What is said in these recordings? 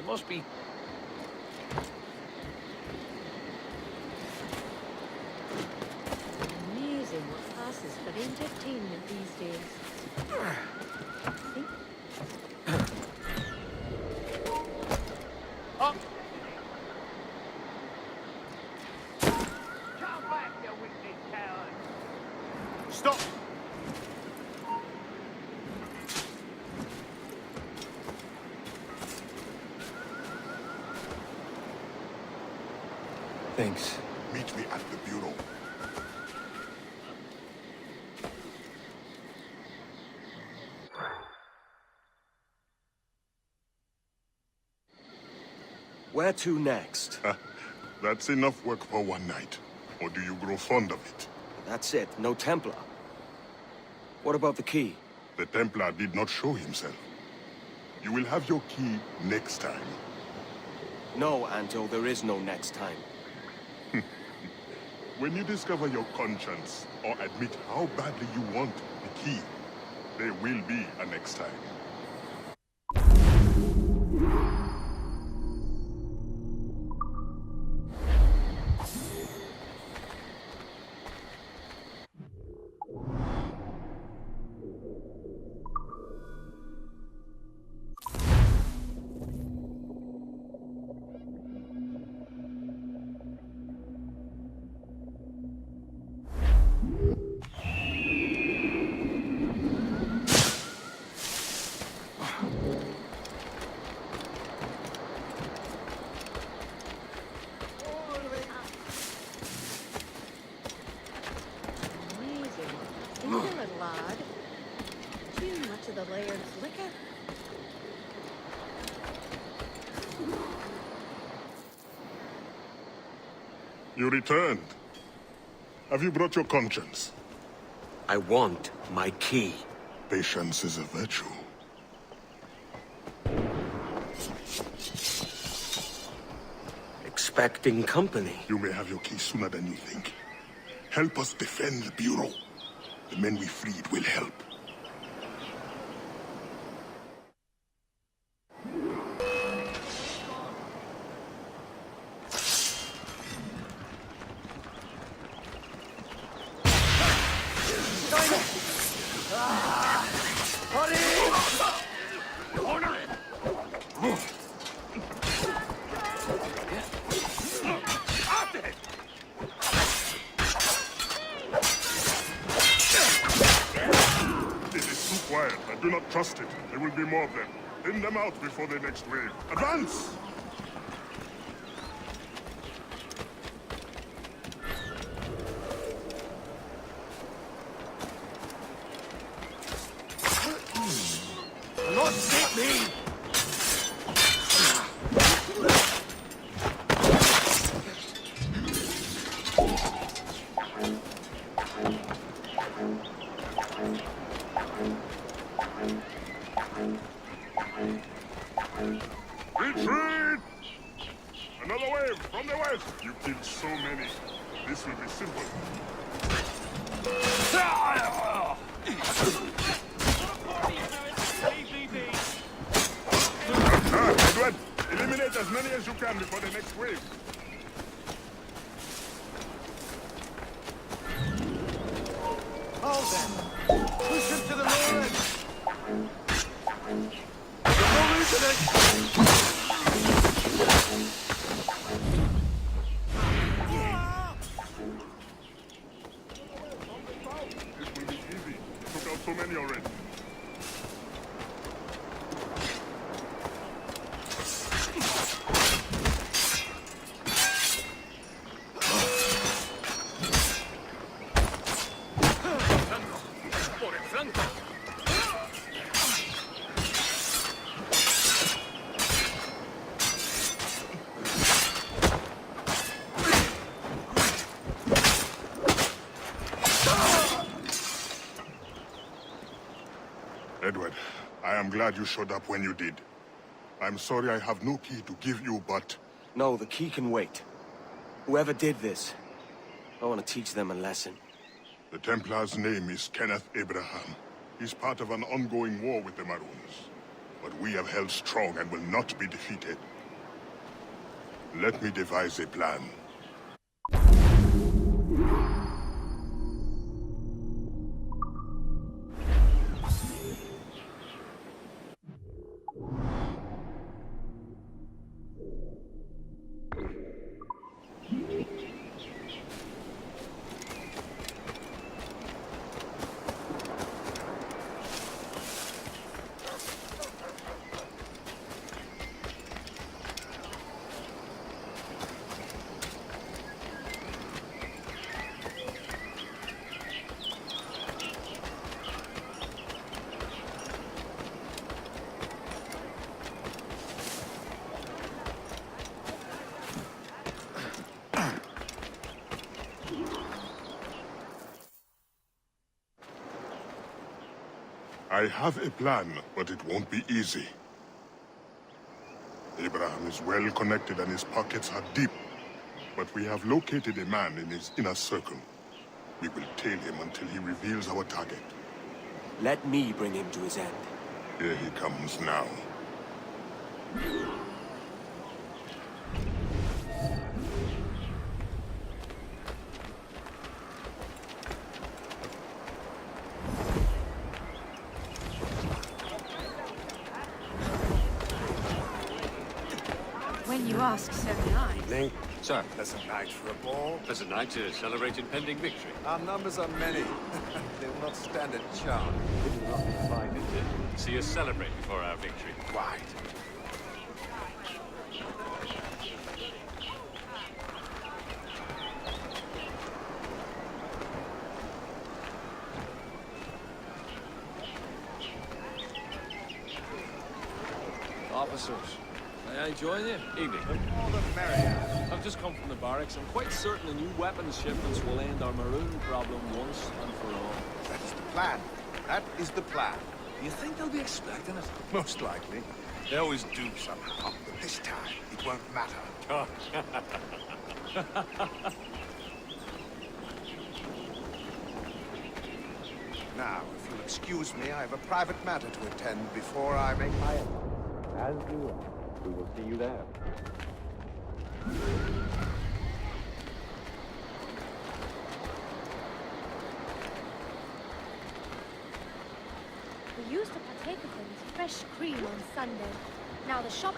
Must be... Amazing what passes for entertainment these days. Oh. Come back, you wicked coward! Stop! Thanks. Meet me at the bureau. Where to next? That's enough work for one night. Or do you grow fond of it? That's it, no Templar. What about the key? The Templar did not show himself. You will have your key next time. No, Anto, there is no next time. When you discover your conscience, or admit how badly you want the key, there will be a next time. Amazing. Think you're a lad? Too much of the laird's liquor. You returned. Have you brought your conscience? I want my key. Patience is a virtue. Expecting company. You may have your key sooner than you think. Help us defend the Bureau. The men we freed will help. Quiet. I do not trust it. There will be more of them. Thin them out before the next wave. Advance! Not take me! Retreat! Another wave from the west! You killed so many. This will be simple. Edward! Eliminate as many as you can before the next wave. Hold them! Push him to the lower edge! No reason This will be easy. You took out so many already. Por el flanco! Edward, I am glad you showed up when you did. I'm sorry I have no key to give you, but... No, the key can wait. Whoever did this, I want to teach them a lesson. The Templar's name is Kenneth Abraham. He's part of an ongoing war with the Maroons. But we have held strong and will not be defeated. Let me devise a plan. I have a plan, but it won't be easy. Abraham is well connected and his pockets are deep. But we have located a man in his inner circle. We will tail him until he reveals our target. Let me bring him to his end. Here he comes now. When you ask so nice. Link, Sir, pleasant night for a ball. pleasant night to celebrate impending victory. Our numbers are many. They will not stand a chance. Didn't rock the five, is it? See us celebrate before our victory. Right. Officers, may I join you? Evening. All the merrier. I've just come from the barracks. I'm quite certain the new weapons shipments will end our maroon problem once and for all. That is the plan. That is the plan. You think they'll be expecting it? Most likely. They always do somehow. But this time, it won't matter. Now, if you'll excuse me, I have a private matter to attend before I make my... As do I. We will see you there. We used to partake of them as fresh cream on Sunday. Now the shop...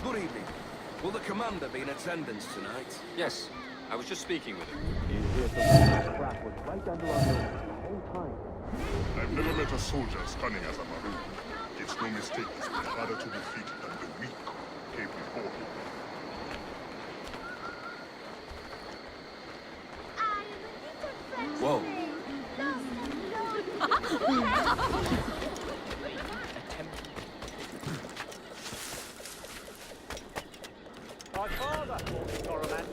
Good evening. Will the commander be in attendance tonight? Yes, I was just speaking with him. Crack was right under our nose the whole time. I've never met a soldier as cunning as a Maroon. It's no mistake he's been harder to defeat than the weak came before him. Whoa. My father, Coromant.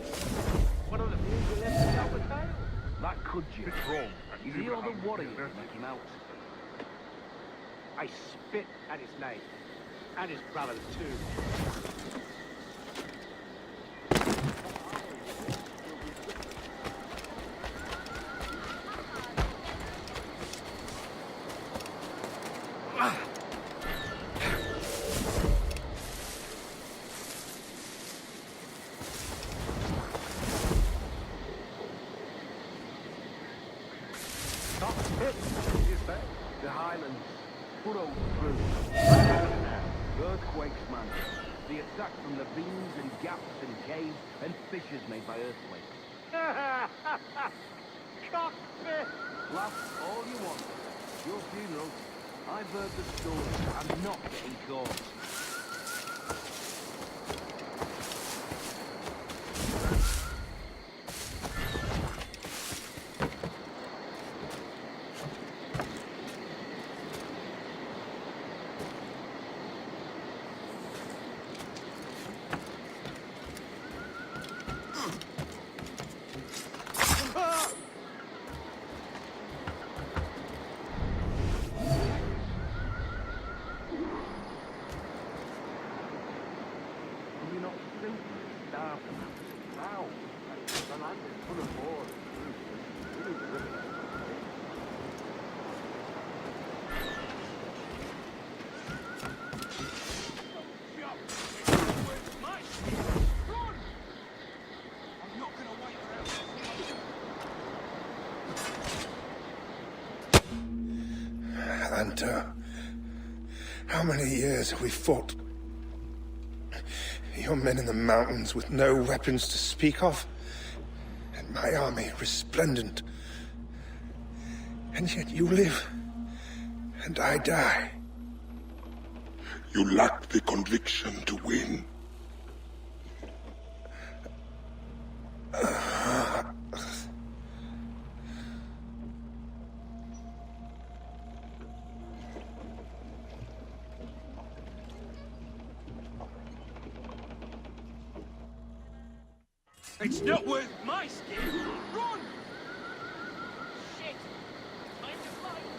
One of the few who left to tell the tale. That could you. It's Rome, and You hear all Abraham the warriors will be make him out. I spit at his name. And his brothers, too. Top hit, you say? The Highlands, burrowed through. Earthquakes, man. The attack from ravines and gaps and caves and fissures made by earthquakes. Cockpit! Laugh all you want. Your funeral. I've heard the story. I'm not getting caught. And, how many years have we fought? Your men in the mountains with no weapons to speak of, and my army resplendent. And yet you live, and I die. You lack the conviction to win. It's not worth my skin. Run! Shit! Time to fight!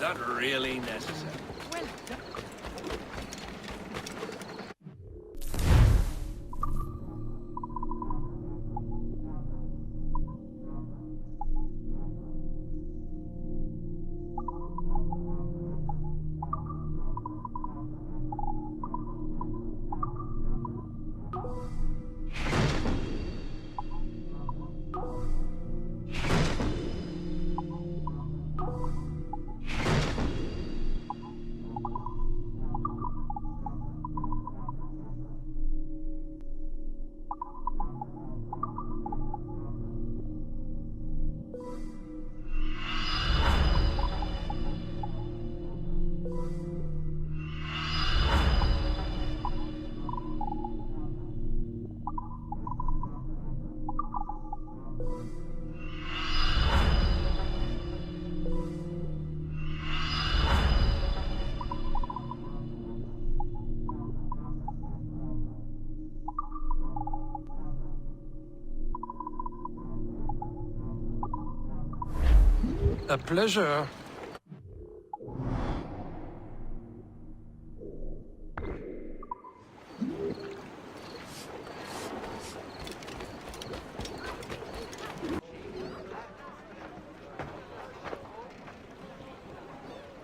that really necessary? Well, A pleasure.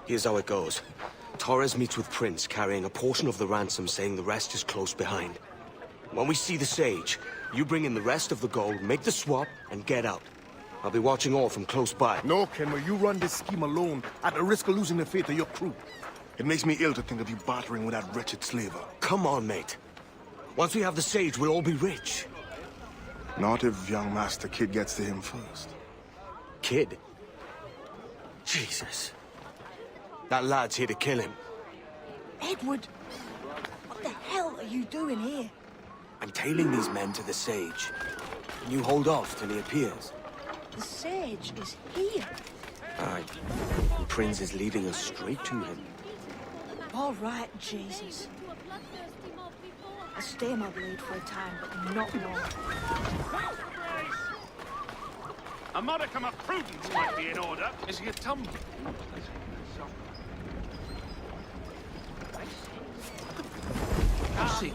Here's how it goes. Torres meets with Prince, carrying a portion of the ransom, saying the rest is close behind. When we see the Sage, you bring in the rest of the gold, make the swap, and get out. I'll be watching all from close by. No, Kenway, you run this scheme alone, at the risk of losing the faith of your crew. It makes me ill to think of you bartering with that wretched slaver. Come on, mate. Once we have the Sage, we'll all be rich. Not if young Master Kid gets to him first. Kid? Jesus. That lad's here to kill him. Edward, what the hell are you doing here? I'm tailing these men to the Sage. Can you hold off till he appears? The Sage is here. Aye. And Prince is leading us straight to him. All right, Jesus. I'll stay my blade for a time, but not long. A modicum of prudence might be in order. Is he a tum? See.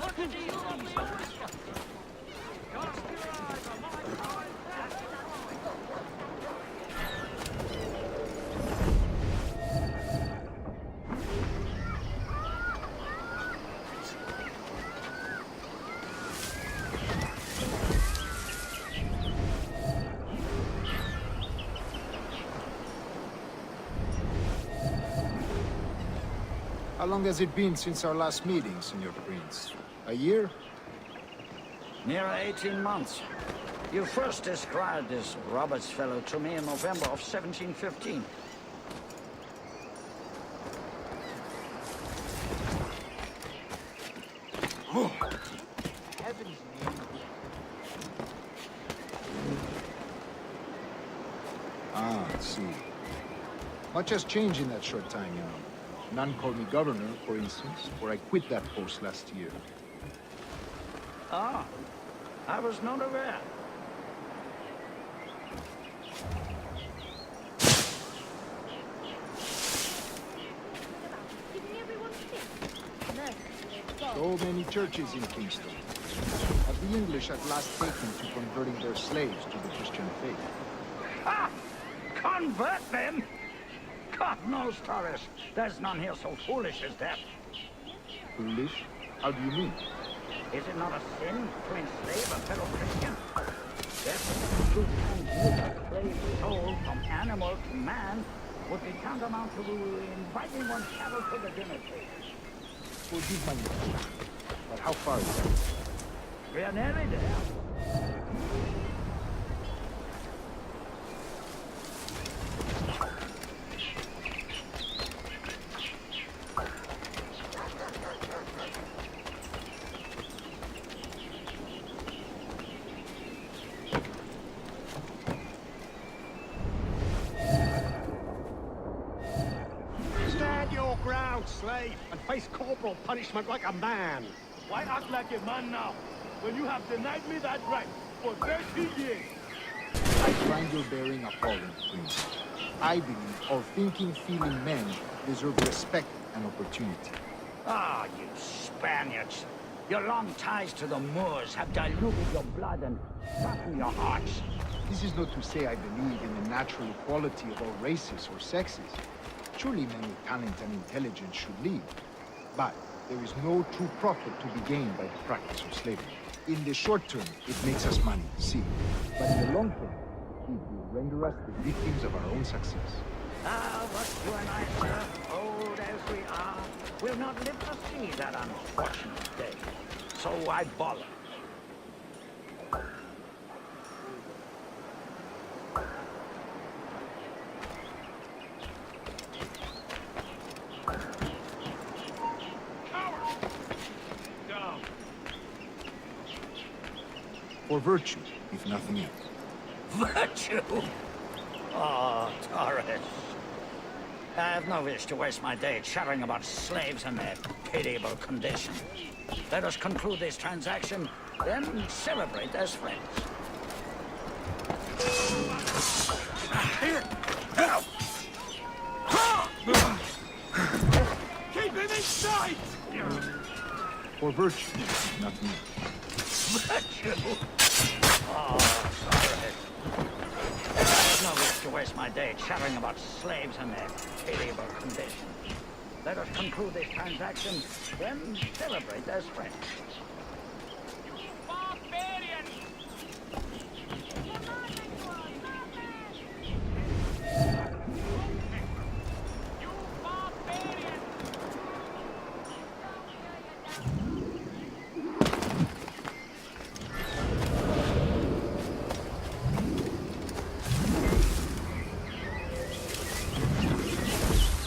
How long has it been since our last meeting, Senor Prince? A year? Near 18 months. You first described this Roberts fellow to me in November of 1715. Ah, I see. Much has changed in that short time, you know. None called me governor, for instance, for I quit that post last year. Ah, I was not aware. So many churches in Kingston. Have the English at last taken to converting their slaves to the Christian faith? Ah! Convert them? God knows, Torres. There's none here so foolish as that. Foolish? How do you mean? Is it not a sin to enslave a fellow Christian? Yes, to transmute a slave soul from animal to man would be tantamount to inviting one's cattle to the dinner table. Forgive my mistake, but how far is that? We are nearly there. Stand your ground, slave, and face corporal punishment like a man. Why act like a man now, when you have denied me that right for 30 years? I find your bearing appalling, Prince. I believe all thinking, feeling men deserve respect and opportunity. Ah, you Spaniards. Your long ties to the Moors have diluted your blood and softened your hearts. This is not to say I believe in the natural equality of all races or sexes. Surely men with talent and intelligence should lead. But there is no true profit to be gained by the practice of slavery. In the short term, it makes us money, see. But in the long term, it will render us the victims of our own success. Ah, but you and I, sir, old as we are, will not live to see that unfortunate day. So I bollock. For virtue, if nothing else. Virtue? Oh, Torres. I have no wish to waste my day chattering about slaves and their pitiable condition. Let us conclude this transaction, then celebrate as friends. Here! Help! for virtue, not me. Virtue? Oh, sorry. I have no wish to waste my day chattering about slaves and their pitiable condition. Let us conclude this transaction, then celebrate as friends.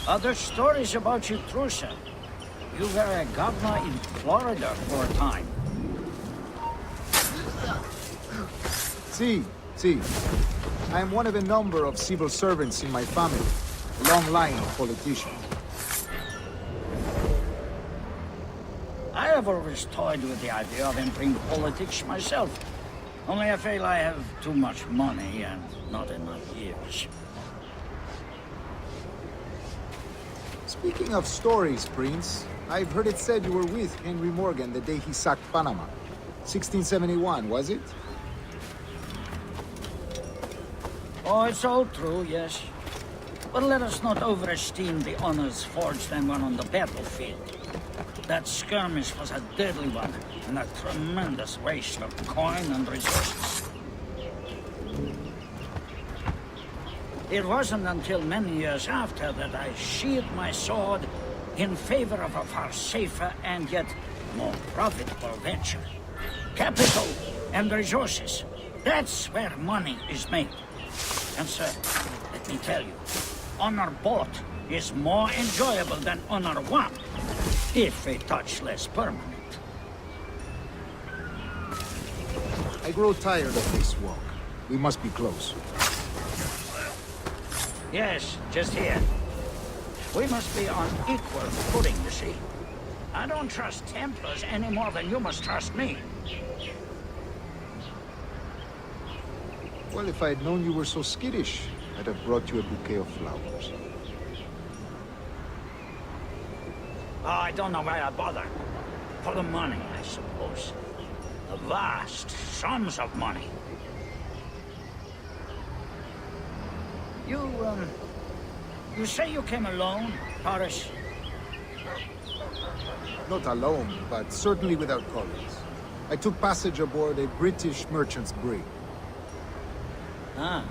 Other stories about you, Trusa. You were a governor in Florida for a time. See. I am one of a number of civil servants in my family. A long line of politicians. I have always toyed with the idea of entering politics myself. Only I feel I have too much money and not enough years. Speaking of stories, Prince, I've heard it said you were with Henry Morgan the day he sacked Panama. 1671, was it? Oh, it's all true, yes. But let us not overesteem the honors forged and won on the battlefield. That skirmish was a deadly one, and a tremendous waste of coin and resources. It wasn't until many years after that I sheathed my sword in favor of a far safer and yet more profitable venture. Capital and resources. That's where money is made. And sir, let me tell you, honor bought is more enjoyable than honor won, if a touch less permanent. I grow tired of this walk. We must be close. Yes, just here. We must be on equal footing, you see. I don't trust Templars any more than you must trust me. Well, if I had known you were so skittish, I'd have brought you a bouquet of flowers. Oh, I don't know why I bother. For the money, I suppose. The vast sums of money. You say you came alone, Horace? Not alone, but certainly without colleagues. I took passage aboard a British merchant's brig. Ah.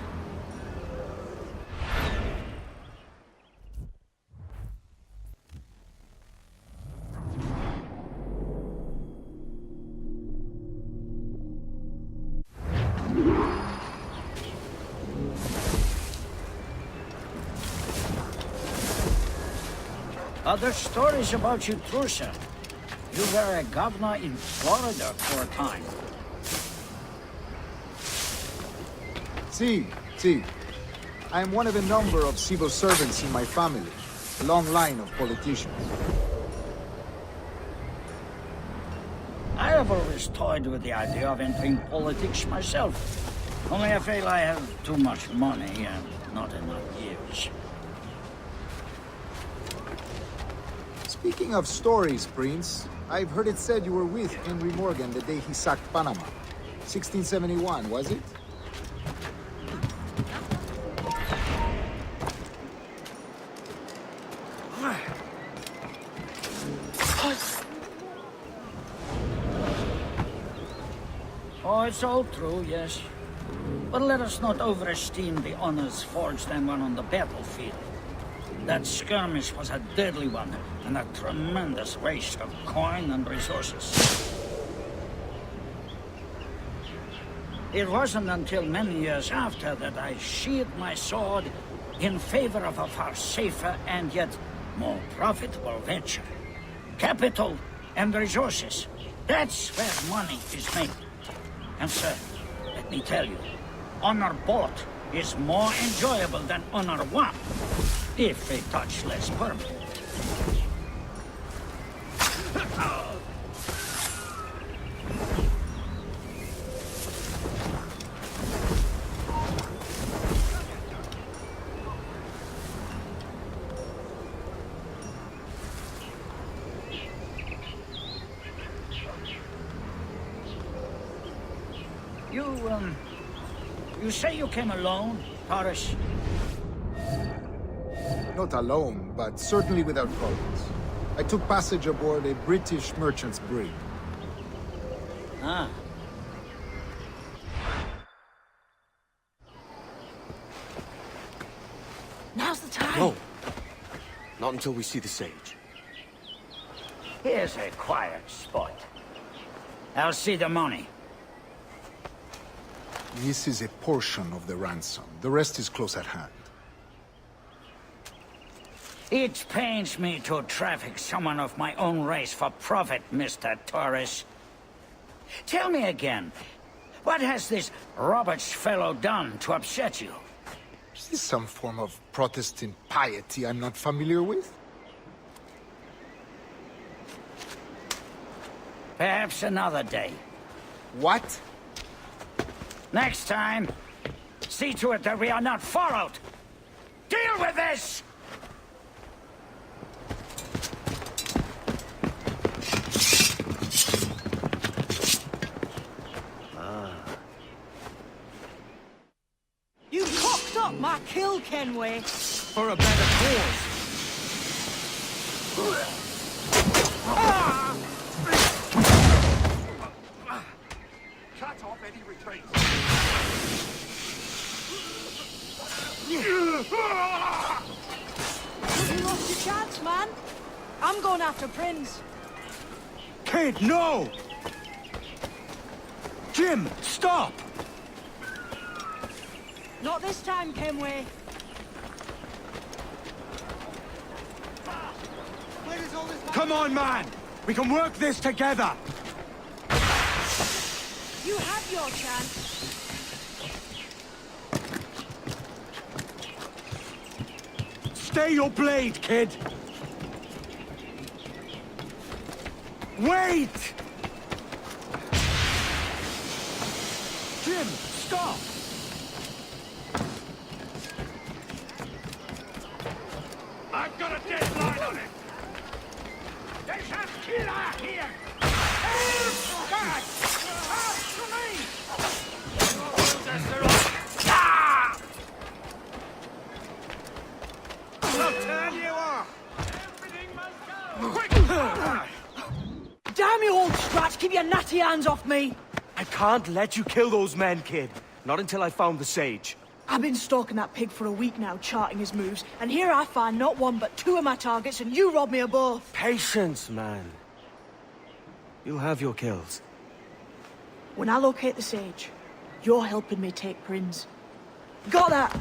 Other stories about you, Trusa. You were a governor in Florida for a time. See. I am one of a number of civil servants in my family. A long line of politicians. I have always toyed with the idea of entering politics myself. Only I feel I have too much money and not enough years. Speaking of stories, Prince, I've heard it said you were with Henry Morgan the day he sacked Panama. 1671, was it? Oh, it's all true, yes. But let us not overesteem the honors forged and won on the battlefield. That skirmish was a deadly one, and a tremendous waste of coin and resources. It wasn't until many years after that I sheathed my sword in favor of a far safer and yet more profitable venture. Capital and resources. That's where money is made. And sir, let me tell you, honor bought is more enjoyable than honor won, if a touch less permanent. You say you came alone, Torres? Not alone, but certainly without problems. I took passage aboard a British merchant's brig. Ah. Now's the time. No. Not until we see the sage. Here's a quiet spot. I'll see the money. This is a portion of the ransom. The rest is close at hand. It pains me to traffic someone of my own race for profit, Mr. Torres. Tell me again, what has this Roberts fellow done to upset you? Is this some form of Protestant piety I'm not familiar with? Perhaps another day. What? Next time, see to it that we are not followed. Deal with this! You cocked up my kill, Kenway. For a better cause. Cut off any retreat. You lost your chance, man. I'm going after Prince. Kid, no! Jim, stop! Not this time, Kenway. Come on, man! We can work this together! You had your chance. Stay your blade, kid! Wait! Jim, stop! I've got a deadline on it! There's a killer here! Help! God! Help to me! I'll turn you off! Everything must go! Quick! Damn you, old scratch! Keep your natty hands off me! I can't let you kill those men, kid. Not until I found the sage. I've been stalking that pig for a week now, charting his moves, and here I find not one but two of my targets, and you rob me of both. Patience, man. You'll have your kills. When I locate the sage, you're helping me take Prince. Got that?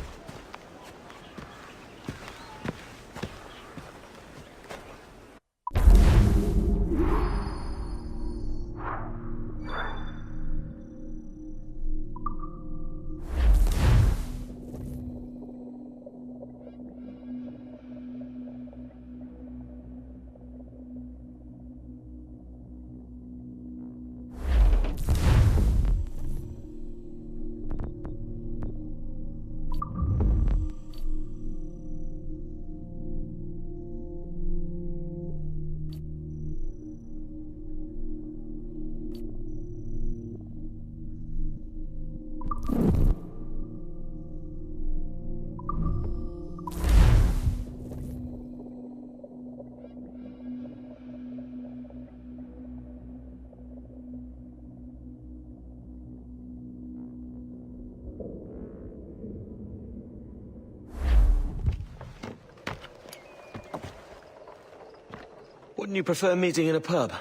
Wouldn't you prefer meeting in a pub?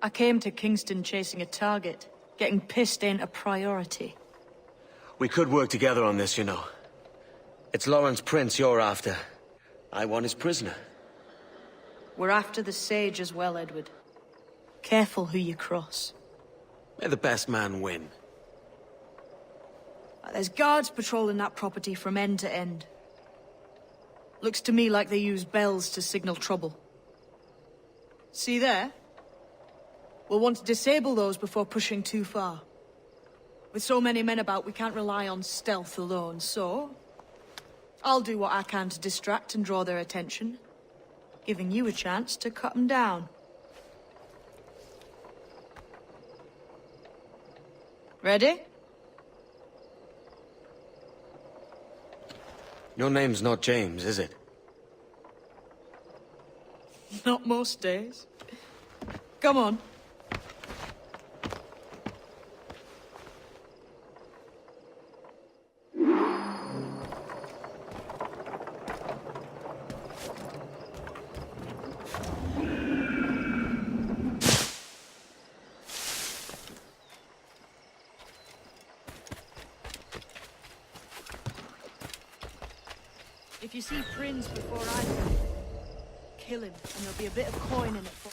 I came to Kingston chasing a target. Getting pissed ain't a priority. We could work together on this, you know. It's Lawrence Prince you're after. I want his prisoner. We're after the sage as well, Edward. Careful who you cross. May the best man win. There's guards patrolling that property from end to end. Looks to me like they use bells to signal trouble. See there? We'll want to disable those before pushing too far. With so many men about, we can't rely on stealth alone, so... I'll do what I can to distract and draw their attention, giving you a chance to cut them down. Ready? Your name's not James, is it? Not most days. Come on. If you see Prince before I do, kill him, and there'll be a bit of coin in it for...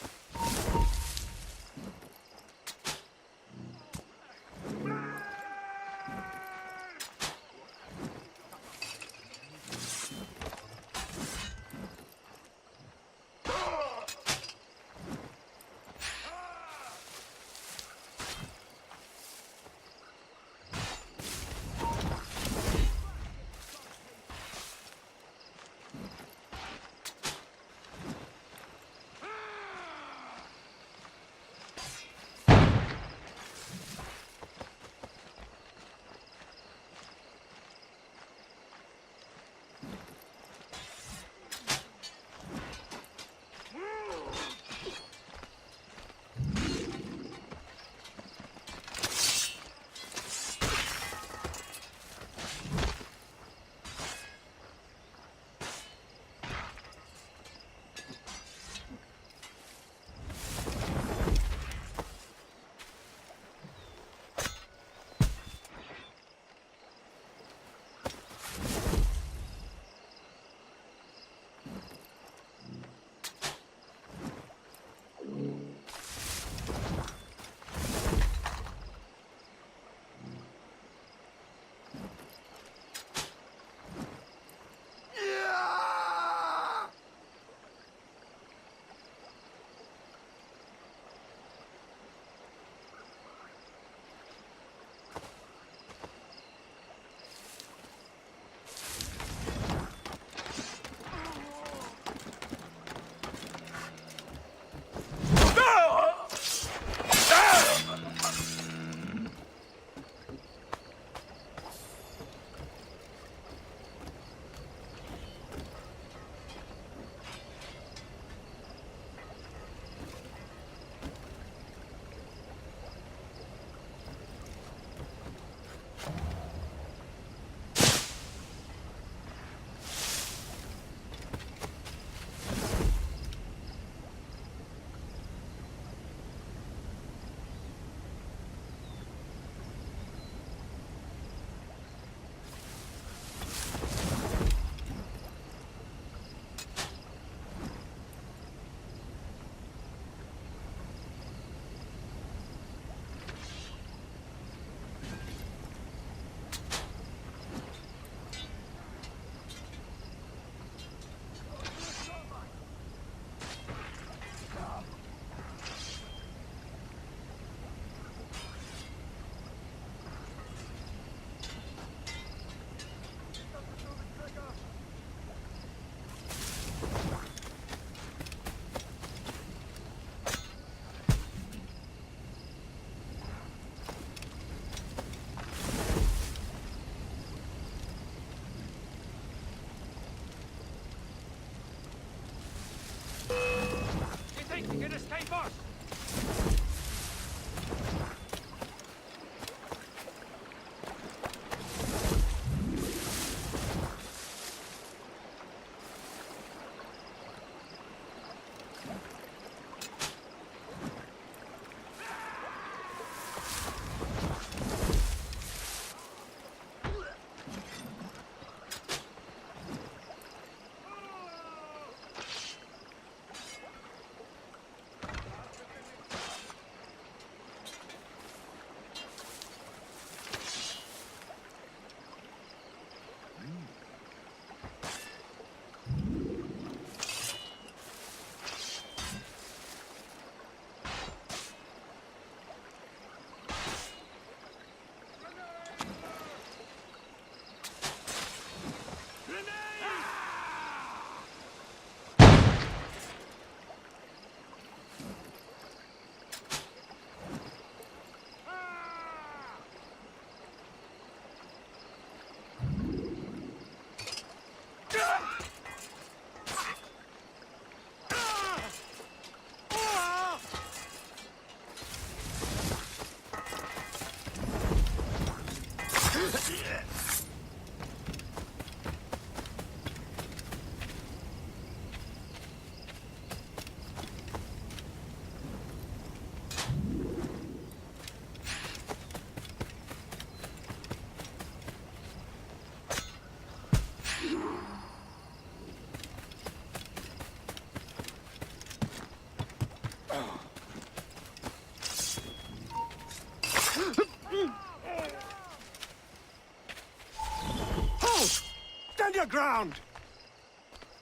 your ground!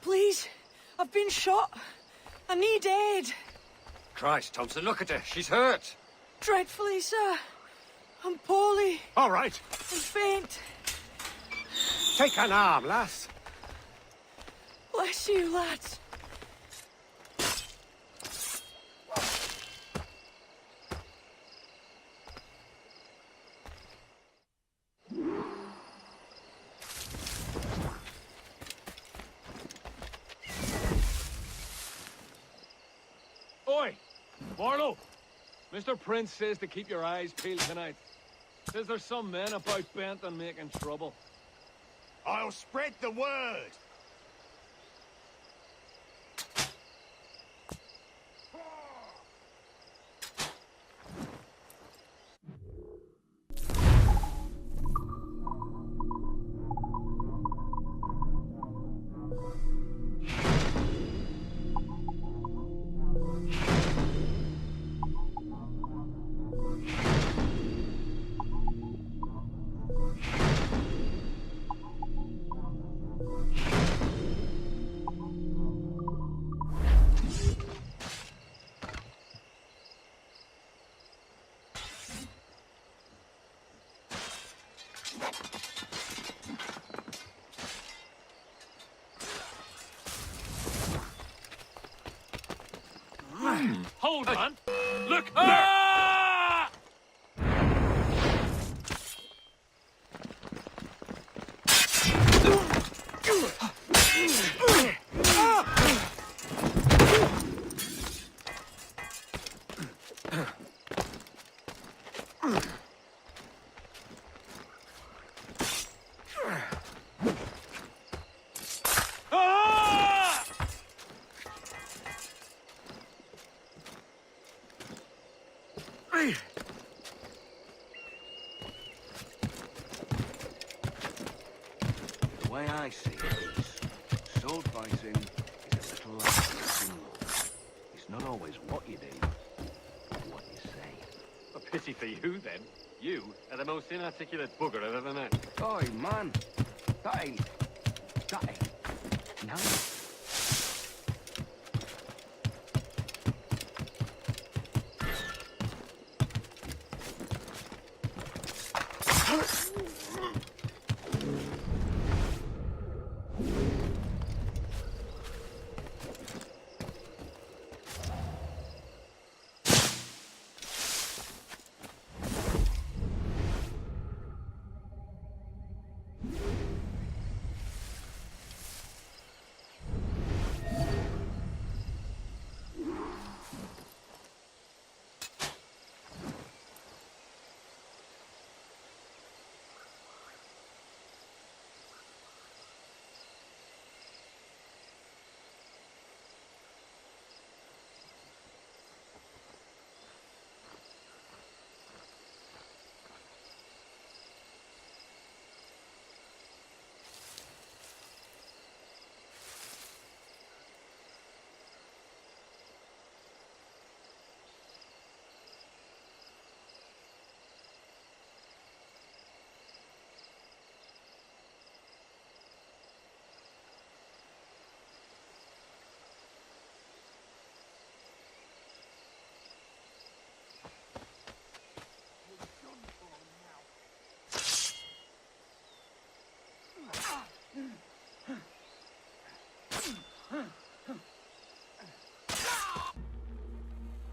Please, I've been shot. I need aid. Christ, Thompson, look at her. She's hurt. Dreadfully, sir. I'm poorly All right. and faint. Take an arm, lass. Bless you, lads. Oi! Barlow! Mr. Prince says to keep your eyes peeled tonight. Says there's some men about bent on making trouble. I'll spread the word. Hold on. Look! Ah! The way I see it is, sword fighting is a little like singing. It's not always what you do, but what you say. A pity for you, then. You are the most inarticulate bugger I've ever met. Oi, man. That ain't nice.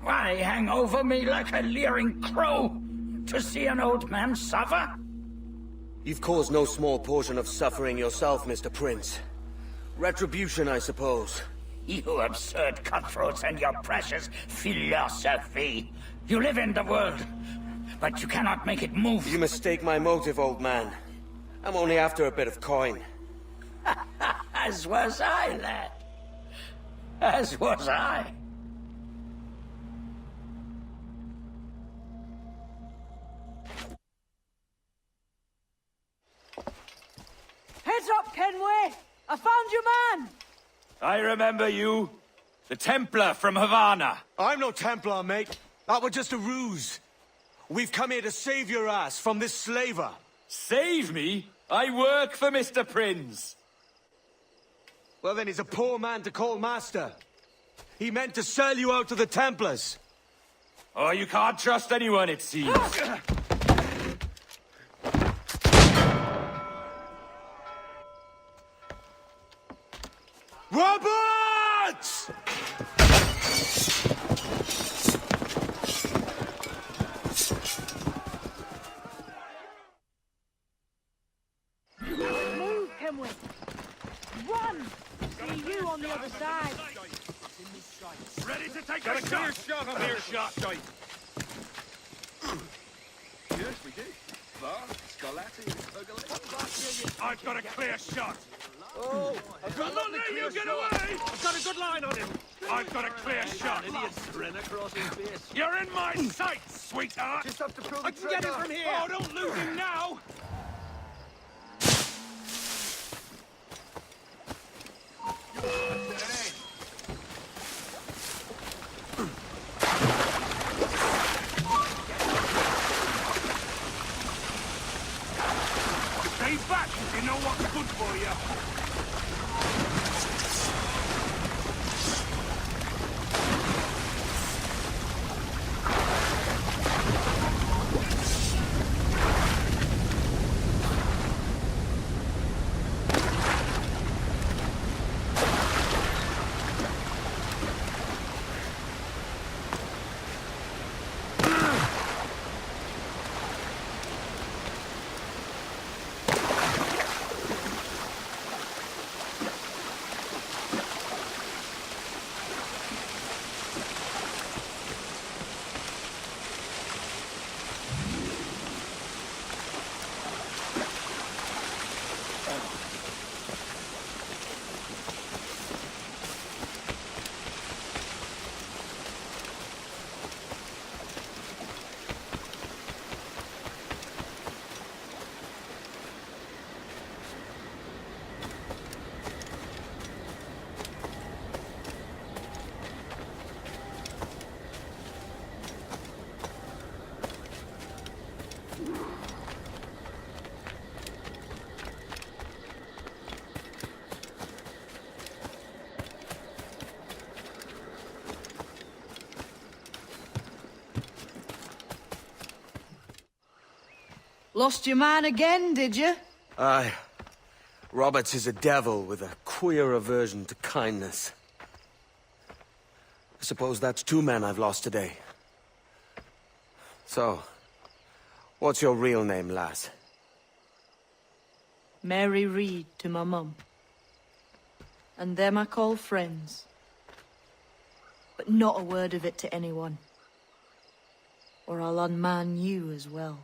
Why hang over me like a leering crow to see an old man suffer? You've caused no small portion of suffering yourself, Mr. Prince. Retribution, I suppose. You absurd cutthroats and your precious philosophy. You live in the world, but you cannot make it move. You mistake my motive, old man. I'm only after a bit of coin. As was I, lad. As was I. Heads up, Kenway! I found your man! I remember you. The Templar from Havana. I'm no Templar, mate. That was just a ruse. We've come here to save your ass from this slaver. Save me? I work for Mr. Prince. Well, then he's a poor man to call master. He meant to sell you out to the Templars. Oh, you can't trust anyone, it seems. Roberts! Move, Kenwick! Run! See you on the other side! Ready to take Got a a clear shot? shot on here, shot. Yes, we did. But Scarlatti, I've got a clear shot. Oh, I've got a Don't let you get away! I've got a good line on him. I've got a clear shot. grin across his face. You're in my sight, sweetheart. Just have to pull I can get him from here. Oh, don't lose him now. Stay back. You know what's good for you. Lost your man again, did you? Aye. Roberts is a devil with a queer aversion to kindness. I suppose that's 2 men I've lost today. So, what's your real name, lass? Mary Reed to my mum. And them I call friends. But not a word of it to anyone. Or I'll unman you as well.